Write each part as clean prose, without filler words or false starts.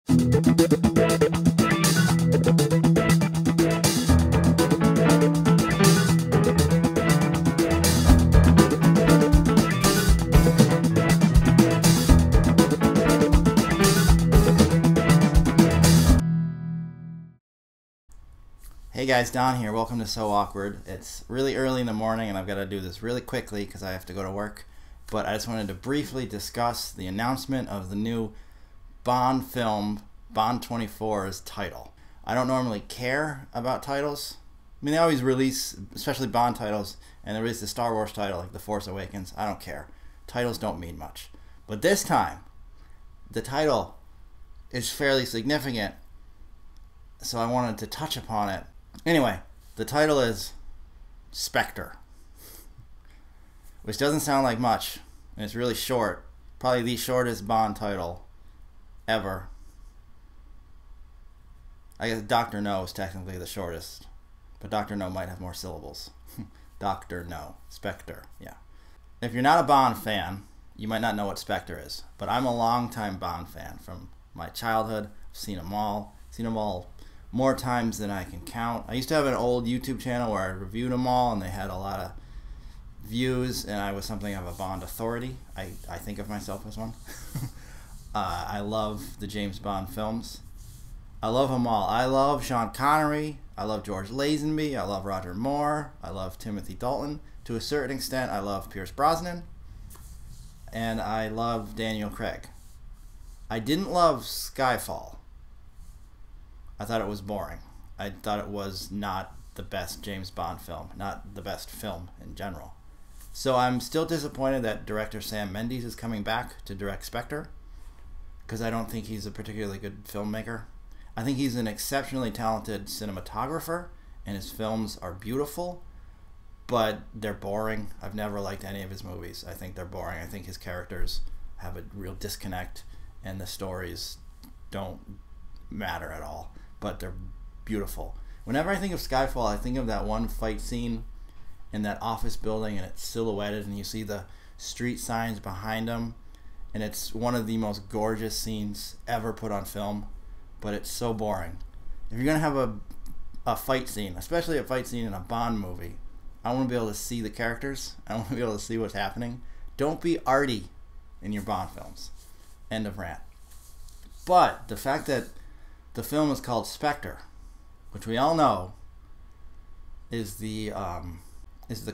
Hey guys, Don here. Welcome to So Awkward. It's really early in the morning and I've got to do this really quickly because I have to go to work. But I just wanted to briefly discuss the announcement of the new Bond film, Bond 24's title. I don't normally care about titles. I mean, they always release, especially Bond titles, and they release the Star Wars title, like The Force Awakens. I don't care. Titles don't mean much. But this time, the title is fairly significant, so I wanted to touch upon it. Anyway, the title is Spectre, which doesn't sound like much, and it's really short. Probably the shortest Bond title ever. I guess Dr. No is technically the shortest, but Dr. No might have more syllables. Dr. No. Spectre, yeah. If you're not a Bond fan, you might not know what Spectre is, but I'm a longtime Bond fan from my childhood. I've seen them all. More times than I can count. I used to have an old YouTube channel where I reviewed them all, and they had a lot of views, and I was something of a Bond authority. I think of myself as one. I love the James Bond films. I love them all. I love Sean Connery. I love George Lazenby. I love Roger Moore. I love Timothy Dalton. To a certain extent, I love Pierce Brosnan. And I love Daniel Craig. I didn't love Skyfall. I thought it was boring. I thought it was not the best James Bond film, not the best film in general. So I'm still disappointed that director Sam Mendes is coming back to direct Spectre, because I don't think he's a particularly good filmmaker. I think he's an exceptionally talented cinematographer, and his films are beautiful, but they're boring. I've never liked any of his movies. I think they're boring. I think his characters have a real disconnect, and the stories don't matter at all. But they're beautiful. Whenever I think of Skyfall, I think of that one fight scene in that office building, and it's silhouetted, and you see the street signs behind them, and it's one of the most gorgeous scenes ever put on film, but it's so boring. If you're going to have a fight scene, especially a fight scene in a Bond movie, I want to be able to see the characters. I want to be able to see what's happening. Don't be arty in your Bond films. End of rant. But the fact that the film is called Spectre, which we all know is the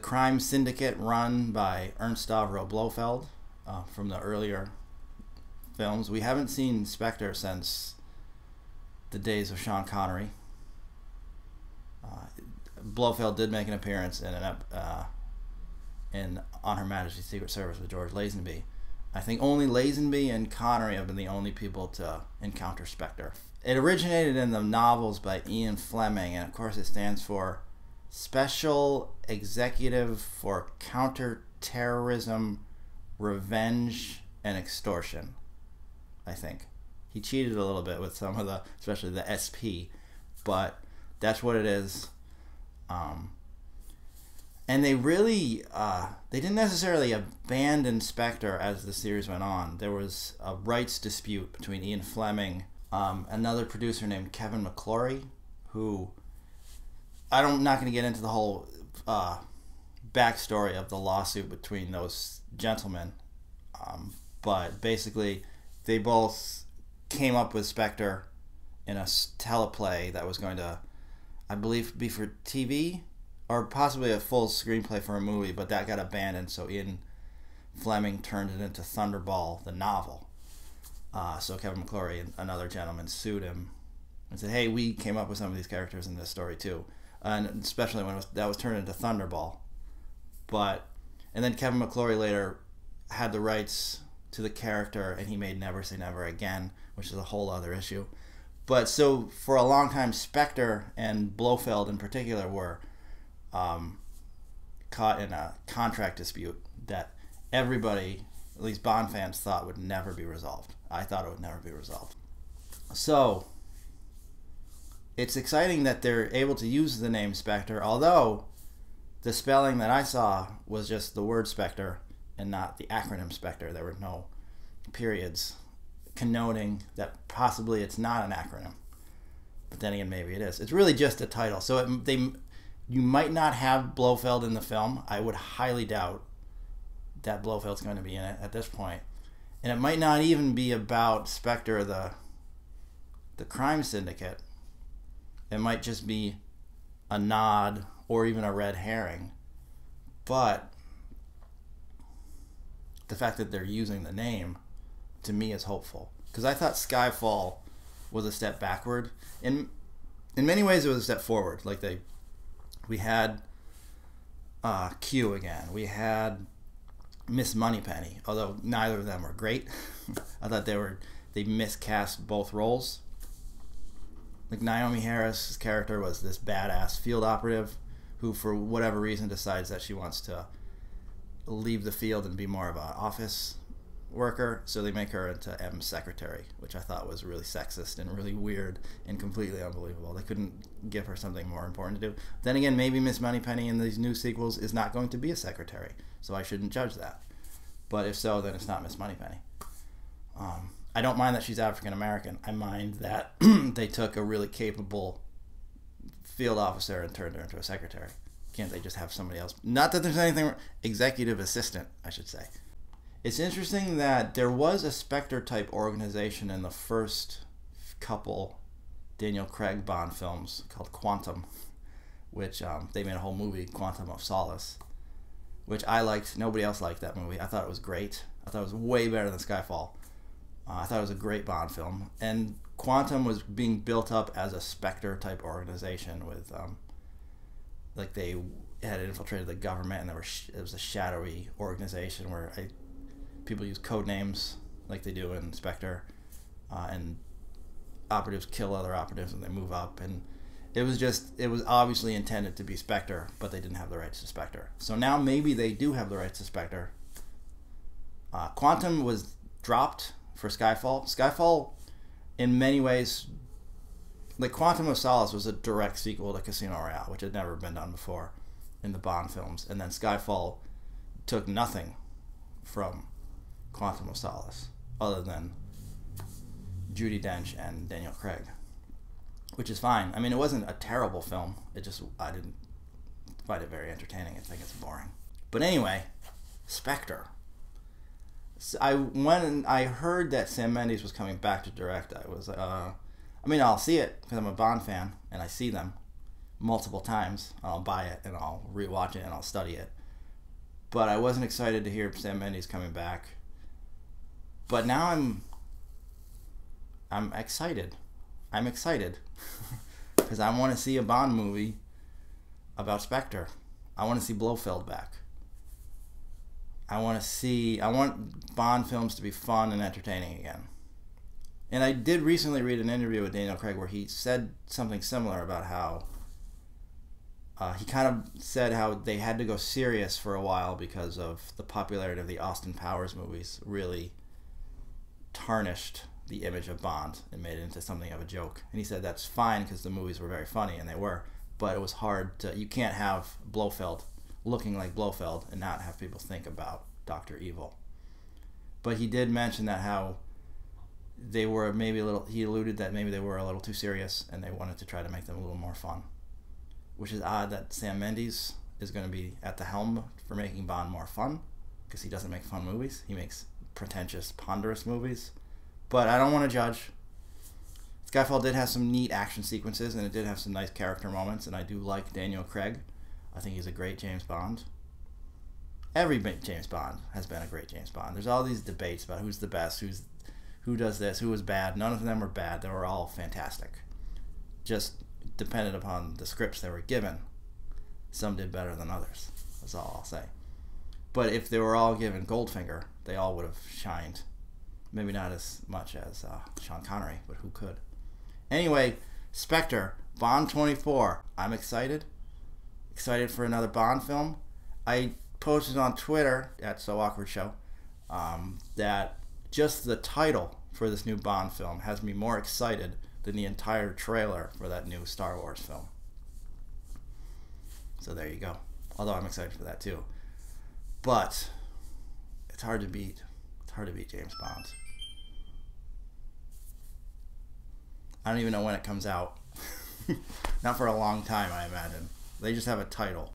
crime syndicate run by Ernst Stavro Blofeld from the earlier films. We haven't seen Spectre since the days of Sean Connery. Blofeld did make an appearance in On Her Majesty's Secret Service with George Lazenby. I think only Lazenby and Connery have been the only people to encounter Spectre. It originated in the novels by Ian Fleming, and of course it stands for Special Executive for Counterterrorism, Revenge, and Extortion, I think. He cheated a little bit with some of the, especially the SP, but that's what it is. And they really, they didn't necessarily abandon Spectre as the series went on. There was a rights dispute between Ian Fleming, another producer named Kevin McClory, who, I'm not going to get into the whole backstory of the lawsuit between those gentlemen, but basically they both came up with Spectre in a teleplay that was going to, I believe, be for TV, or possibly a full screenplay for a movie, but that got abandoned, so Ian Fleming turned it into Thunderball, the novel. So Kevin McClory and another gentleman sued him and said, hey, we came up with some of these characters in this story too. And especially when that was turned into Thunderball. And then Kevin McClory later had the rights to the character, and he made Never Say Never Again, which is a whole other issue. But so for a long time, Spectre and Blofeld in particular were caught in a contract dispute that everybody, at least Bond fans, thought would never be resolved. I thought it would never be resolved. So it's exciting that they're able to use the name Spectre, although the spelling that I saw was just the word Spectre and not the acronym Spectre. There were no periods connoting that possibly it's not an acronym. But then again, maybe it is. It's really just a title. So you might not have Blofeld in the film. I would highly doubt that Blofeld's going to be in it at this point. And it might not even be about Spectre, the crime syndicate. It might just be a nod or even a red herring. But the fact that they're using the name, to me, is hopeful. Because I thought Skyfall was a step backward. In many ways, it was a step forward. Like we had Q again. We had Miss Moneypenny, although neither of them were great. I thought they miscast both roles. Like Naomi Harris's character was this badass field operative who, for whatever reason, decides that she wants to leave the field and be more of an office worker, so they make her into M's secretary, which I thought was really sexist and really weird and completely unbelievable. They couldn't give her something more important to do. Then again, maybe Miss Moneypenny in these new sequels is not going to be a secretary, so I shouldn't judge that. But if so, then it's not Miss Moneypenny. I don't mind that she's African American. I mind that they took a really capable field officer and turned her into a secretary. Can't they just have somebody else? Not that there's anything... Executive assistant, I should say. It's interesting that there was a Spectre-type organization in the first couple Daniel Craig Bond films called Quantum, which they made a whole movie, Quantum of Solace, which I liked. Nobody else liked that movie. I thought it was great. I thought it was way better than Skyfall. I thought it was a great Bond film. And Quantum was being built up as a Spectre-type organization with... like they had infiltrated the government, and it was a shadowy organization where people use code names like they do in Spectre, and operatives kill other operatives and they move up, and it was obviously intended to be Spectre, but they didn't have the rights to Spectre. So now maybe they do have the rights to Spectre. Quantum was dropped for Skyfall. Skyfall, in many ways, like Quantum of Solace was a direct sequel to Casino Royale, which had never been done before in the Bond films. And then Skyfall took nothing from Quantum of Solace other than Judi Dench and Daniel Craig, which is fine. I mean, it wasn't a terrible film. I didn't find it very entertaining. I think it's boring. But anyway, Spectre. When I heard that Sam Mendes was coming back to direct, I was I'll see it because I'm a Bond fan and I see them multiple times. I'll buy it and I'll rewatch it and I'll study it. But I wasn't excited to hear Sam Mendes coming back. But now I'm excited. I'm excited because I want to see a Bond movie about Spectre. I want to see Blofeld back. I want Bond films to be fun and entertaining again. And I did recently read an interview with Daniel Craig where he said something similar about how he kind of said how they had to go serious for a while because of the popularity of the Austin Powers movies really tarnished the image of Bond and made it into something of a joke. And he said that's fine because the movies were very funny, and they were, but it was hard to... You can't have Blofeld looking like Blofeld and not have people think about Dr. Evil. But he did mention that how they were maybe a little... He alluded that maybe they were a little too serious and they wanted to try to make them a little more fun. Which is odd that Sam Mendes is going to be at the helm for making Bond more fun, because he doesn't make fun movies. He makes pretentious, ponderous movies. But I don't want to judge. Skyfall did have some neat action sequences, and it did have some nice character moments, and I do like Daniel Craig. I think he's a great James Bond. Every James Bond has been a great James Bond. There's all these debates about who's the best, who does this, who was bad. None of them were bad. They were all fantastic. Just depended upon the scripts they were given. Some did better than others. That's all I'll say. But if they were all given Goldfinger, they all would have shined. Maybe not as much as Sean Connery, but who could? Anyway, Spectre, Bond 24. I'm excited. Excited for another Bond film. I posted on Twitter at So Awkward Show that just the title for this new Bond film has me more excited than the entire trailer for that new Star Wars film. So there you go. Although I'm excited for that too. But it's hard to beat. It's hard to beat James Bond. I don't even know when it comes out. Not for a long time, I imagine. They just have a title.